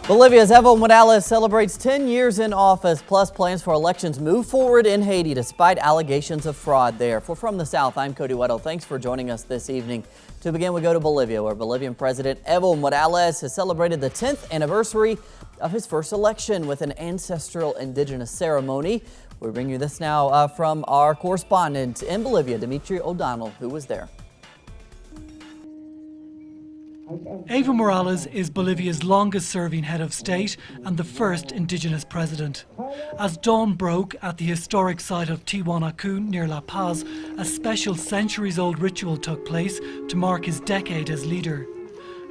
Bolivia's Evo Morales celebrates 10 years in office, plus plans for elections move forward in Haiti despite allegations of fraud there. For From the South, I'm Cody Weddle. Thanks for joining us this evening. To begin, we go to Bolivia, where Bolivian President Evo Morales has celebrated the 10th anniversary of his first election with an ancestral indigenous ceremony. We bring you this now from our correspondent in Bolivia, Dmitry ODonnell, who was there. Evo Morales is Bolivia's longest-serving head of state and the first indigenous president. As dawn broke at the historic site of Tiwanaku near La Paz, a special centuries-old ritual took place to mark his decade as leader.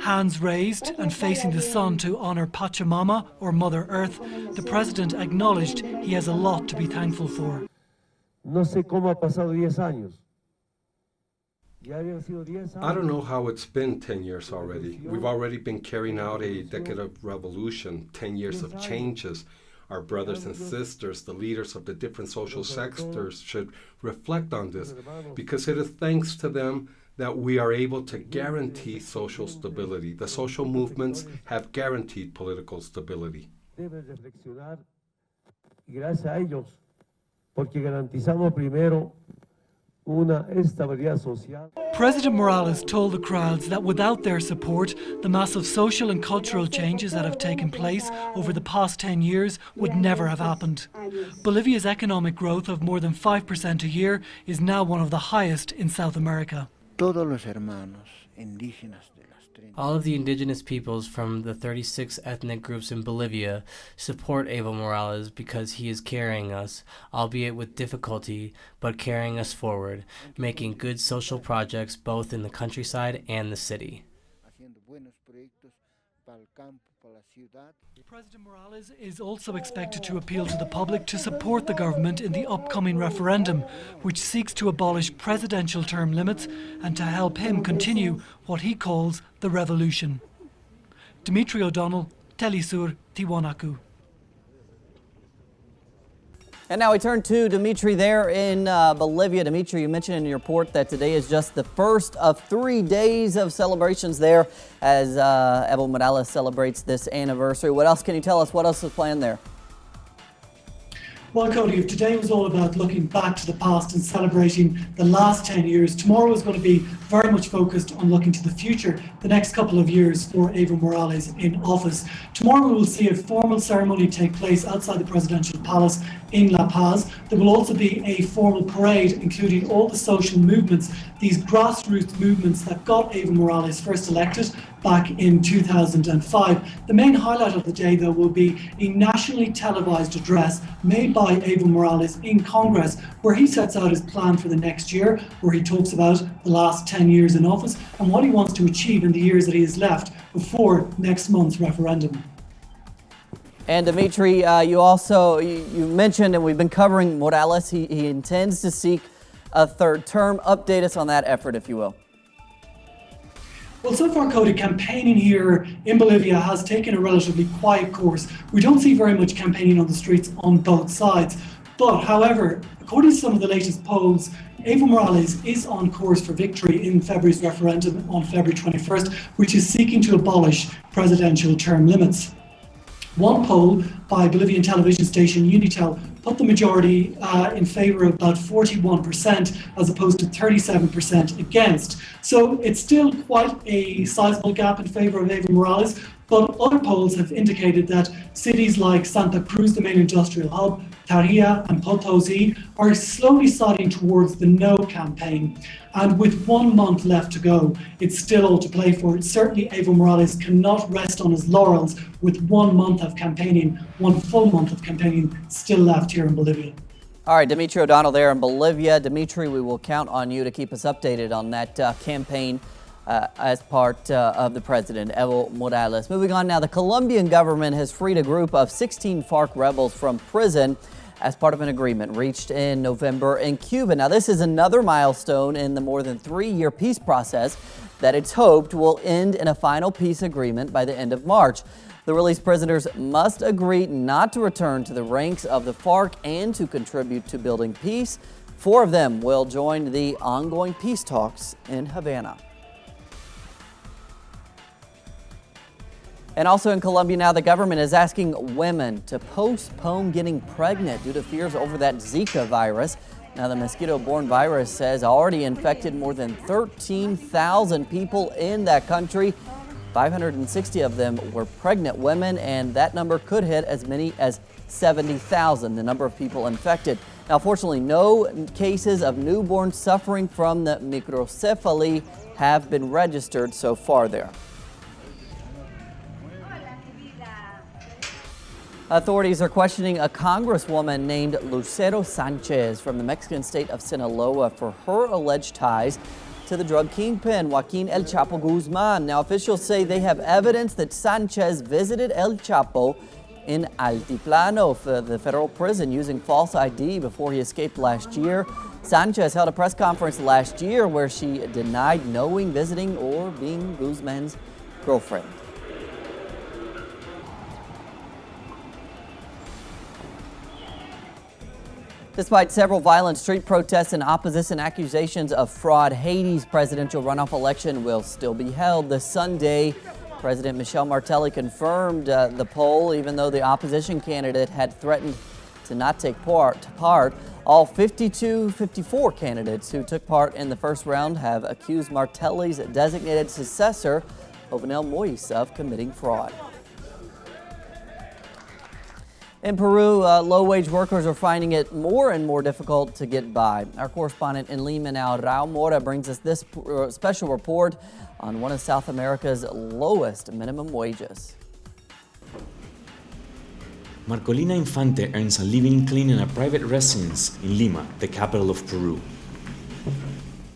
Hands raised and facing the sun to honor Pachamama, or Mother Earth, the president acknowledged he has a lot to be thankful for. No sé cómo ha pasado 10 años. I don't know how it's been 10 years already. We've already been carrying out a decade of revolution, 10 years of changes. Our brothers and sisters, the leaders of the different social sectors, should reflect on this, because it is thanks to them that we are able to guarantee social stability. The social movements have guaranteed political stability. Gracias a ellos, porque garantizamos primero una estabilidad social. President Morales told the crowds that without their support, the massive social and cultural changes that have taken place over the past 10 years would never have happened. Bolivia's economic growth of more than 5% a year is now one of the highest in South America. All of the indigenous peoples from the 36 ethnic groups in Bolivia support Evo Morales because he is carrying us, albeit with difficulty, but carrying us forward, making good social projects both in the countryside and the city. President Morales is also expected to appeal to the public to support the government in the upcoming referendum, which seeks to abolish presidential term limits and to help him continue what he calls the revolution. Dmitry ODonnell, teleSUR, Tiwanaku. And now we turn to Dmitry there in Bolivia. Dmitry, you mentioned in your report that today is just the first of 3 days of celebrations there as Evo Morales celebrates this anniversary. What else can you tell us? What else is planned there? Well, Cody, if today was all about looking back to the past and celebrating the last 10 years, tomorrow is going to be very much focused on looking to the future, the next couple of years for Evo Morales in office. Tomorrow we will see a formal ceremony take place outside the presidential palace in La Paz. There will also be a formal parade, including all the social movements, these grassroots movements that got Evo Morales first elected back in 2005. The main highlight of the day, though, will be a nationally televised address made by Evo Morales in Congress, where he sets out his plan for the next year, where he talks about the last 10 years in office and what he wants to achieve in the years that he has left before next month's referendum. And Dmitry, you mentioned, and we've been covering Morales, he intends to seek a third term. Update us on that effort, if you will. Well, so far, Cody, campaigning here in Bolivia has taken a relatively quiet course. We don't see very much campaigning on the streets on both sides. But, however, according to some of the latest polls, Evo Morales is on course for victory in February's referendum on February 21st, which is seeking to abolish presidential term limits. One poll by Bolivian television station Unitel put the majority in favor of about 41% as opposed to 37% against. So it's still quite a sizable gap in favor of Evo Morales, but other polls have indicated that cities like Santa Cruz, the main industrial hub, Tarija and Potosi are slowly siding towards the no campaign. And with 1 month left to go, it's still all to play for. Certainly Evo Morales cannot rest on his laurels with 1 month of campaigning, 1 full month of campaigning still left here in Bolivia. All right, Dmitry ODonnell there in Bolivia. Dmitry, we will count on you to keep us updated on that campaign as part of the president, Evo Morales. Moving on now, the Colombian government has freed a group of 16 FARC rebels from prison as part of an agreement reached in November in Cuba. Now, this is another milestone in the more than 3-year peace process that it's hoped will end in a final peace agreement by the end of March. The released prisoners must agree not to return to the ranks of the FARC and to contribute to building peace. 4 of them will join the ongoing peace talks in Havana. And also in Colombia now, the government is asking women to postpone getting pregnant due to fears over that Zika virus. Now, the mosquito-borne virus has already infected more than 13,000 people in that country. 560 of them were pregnant women, and that number could hit as many as 70,000, the number of people infected. Now, fortunately, no cases of newborns suffering from the microcephaly have been registered so far there. Authorities are questioning a congresswoman named Lucero Sanchez from the Mexican state of Sinaloa for her alleged ties to the drug kingpin Joaquin El Chapo Guzman. Now, officials say they have evidence that Sanchez visited El Chapo in Altiplano, the federal prison, using false ID before he escaped last year. Sanchez held a press conference last year where she denied knowing, visiting, or being Guzman's girlfriend. Despite several violent street protests and opposition accusations of fraud, Haiti's presidential runoff election will still be held this Sunday. President Michel Martelly confirmed the poll, even though the opposition candidate had threatened to not take part. All 54 candidates who took part in the first round have accused Martelly's designated successor, Jovenel Moïse, of committing fraud. In Peru, low-wage workers are finding it more and more difficult to get by. Our correspondent in Lima now, Raul Mora, brings us this special report on one of South America's lowest minimum wages. Marcolina Infante earns a living cleaning a private residence in Lima, the capital of Peru.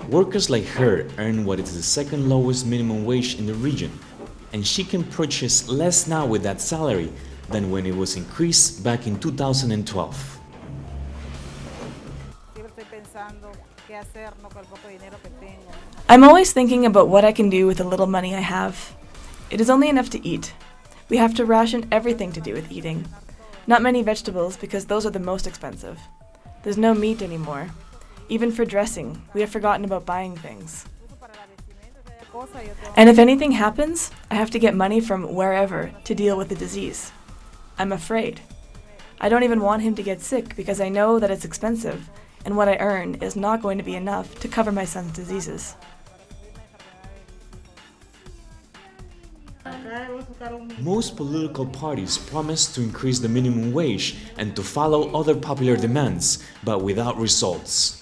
Workers like her earn what is the second lowest minimum wage in the region, and she can purchase less now with that salary than when it was increased back in 2012. I'm always thinking about what I can do with the little money I have. It is only enough to eat. We have to ration everything to do with eating. Not many vegetables because those are the most expensive. There's no meat anymore. Even for dressing, we have forgotten about buying things. And if anything happens, I have to get money from wherever to deal with the disease. I'm afraid. I don't even want him to get sick because I know that it's expensive, and what I earn is not going to be enough to cover my son's diseases. Most political parties promise to increase the minimum wage and to follow other popular demands, but without results.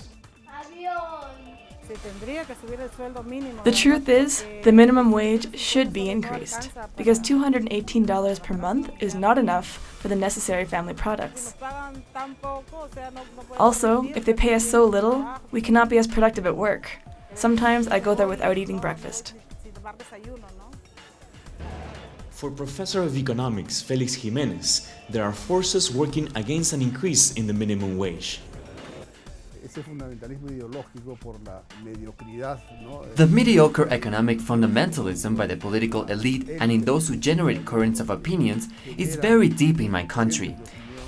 The truth is, the minimum wage should be increased, because $218 per month is not enough for the necessary family products. Also, if they pay us so little, we cannot be as productive at work. Sometimes I go there without eating breakfast. For Professor of Economics Felix Jimenez, there are forces working against an increase in the minimum wage. The mediocre economic fundamentalism by the political elite and in those who generate currents of opinions is very deep in my country.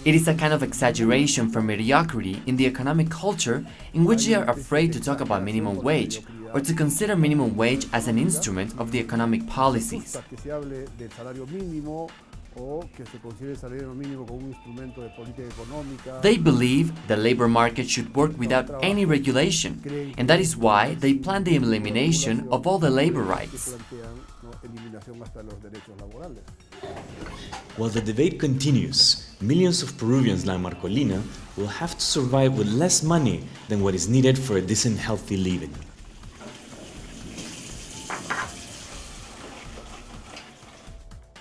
It is a kind of exaggeration for mediocrity in the economic culture in which they are afraid to talk about minimum wage or to consider minimum wage as an instrument of the economic policies. They believe the labor market should work without any regulation, and that is why they plan the elimination of all the labor rights. While the debate continues, millions of Peruvians like Marcolina will have to survive with less money than what is needed for a decent, healthy living.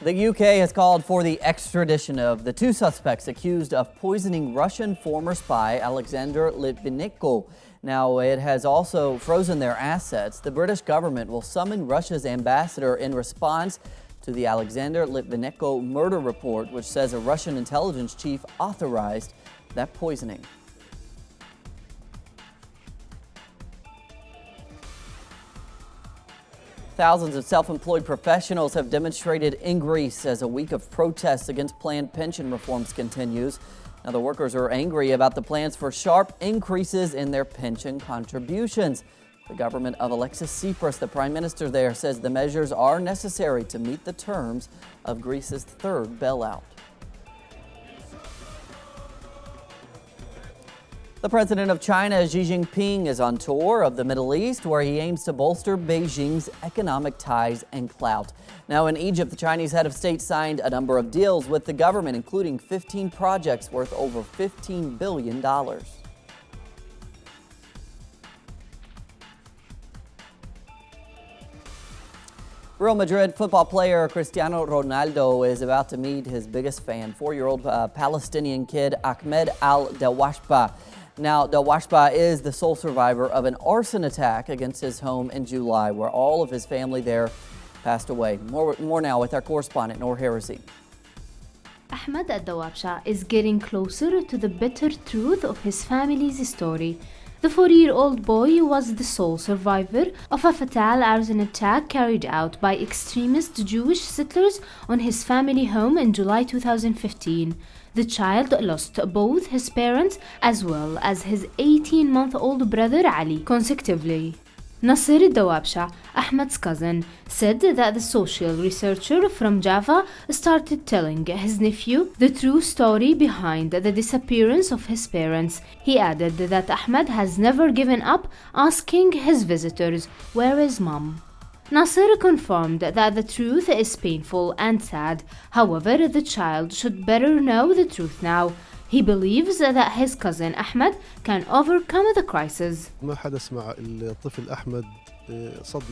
The UK has called for the extradition of the two suspects accused of poisoning Russian former spy Alexander Litvinenko. Now, it has also frozen their assets. The British government will summon Russia's ambassador in response to the Alexander Litvinenko murder report, which says a Russian intelligence chief authorized that poisoning. Thousands of self-employed professionals have demonstrated in Greece as a week of protests against planned pension reforms continues. Now, the workers are angry about the plans for sharp increases in their pension contributions. the government of Alexis Tsipras, the prime minister there, says the measures are necessary to meet the terms of Greece's third bailout. The president of China, Xi Jinping, is on tour of the Middle East, where he aims to bolster Beijing's economic ties and clout. Now in Egypt, the Chinese head of state signed a number of deals with the government, including 15 projects worth over $15 billion. Real Madrid football player Cristiano Ronaldo is about to meet his biggest fan, 4-year-old Palestinian kid Ahmed al-Dawashba. Now, Dawashba is the sole survivor of an arson attack against his home in July, where all of his family there passed away. More now with our correspondent, Noor Heresy. Ahmed al-Dawashba is getting closer to the bitter truth of his family's story. The 4-year-old boy was the sole survivor of a fatal arson attack carried out by extremist Jewish settlers on his family home in July 2015. The child lost both his parents as well as his 18-month-old brother Ali consecutively. Nasser al-Dawashba, Ahmed's cousin, said that the social researcher from Java started telling his nephew the true story behind the disappearance of his parents. He added that Ahmed has never given up asking his visitors, "Where is mom?" Nasser confirmed that the truth is painful and sad. However, the child should better know the truth now. He believes that his cousin Ahmed can overcome the crisis.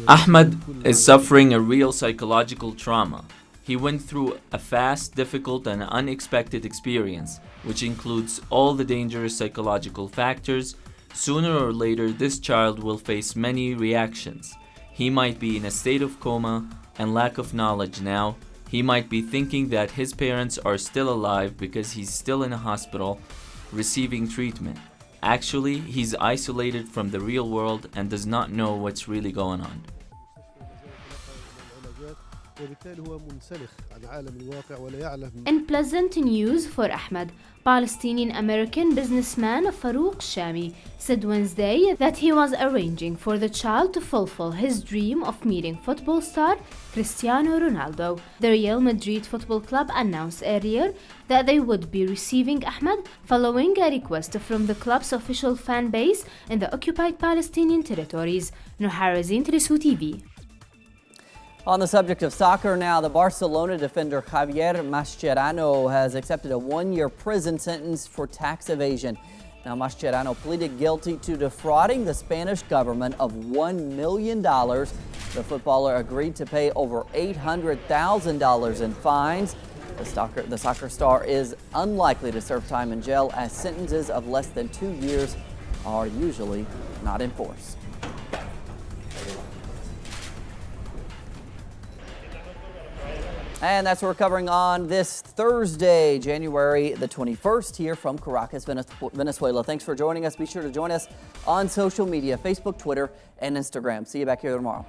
Ahmed is suffering a real psychological trauma. He went through a fast, difficult, and unexpected experience, which includes all the dangerous psychological factors. Sooner or later, this child will face many reactions. He might be in a state of coma and lack of knowledge now. He might be thinking that his parents are still alive because he's still in a hospital receiving treatment. Actually, he's isolated from the real world and does not know what's really going on. In pleasant news for Ahmed, Palestinian-American businessman Farouk Shami said Wednesday that he was arranging for the child to fulfill his dream of meeting football star Cristiano Ronaldo. The Real Madrid Football Club announced earlier that they would be receiving Ahmed following a request from the club's official fan base in the occupied Palestinian territories. Noor Heresy, teleSUR TV. On the subject of soccer now, the Barcelona defender Javier Mascherano has accepted a 1-year prison sentence for tax evasion. Now, Mascherano pleaded guilty to defrauding the Spanish government of $1 million. The footballer agreed to pay over $800,000 in fines. The soccer star is unlikely to serve time in jail, as sentences of less than 2 years are usually not enforced. And that's what we're covering on this Thursday, January the 21st, here from Caracas, Venezuela. Thanks for joining us. Be sure to join us on social media, Facebook, Twitter, and Instagram. See you back here tomorrow.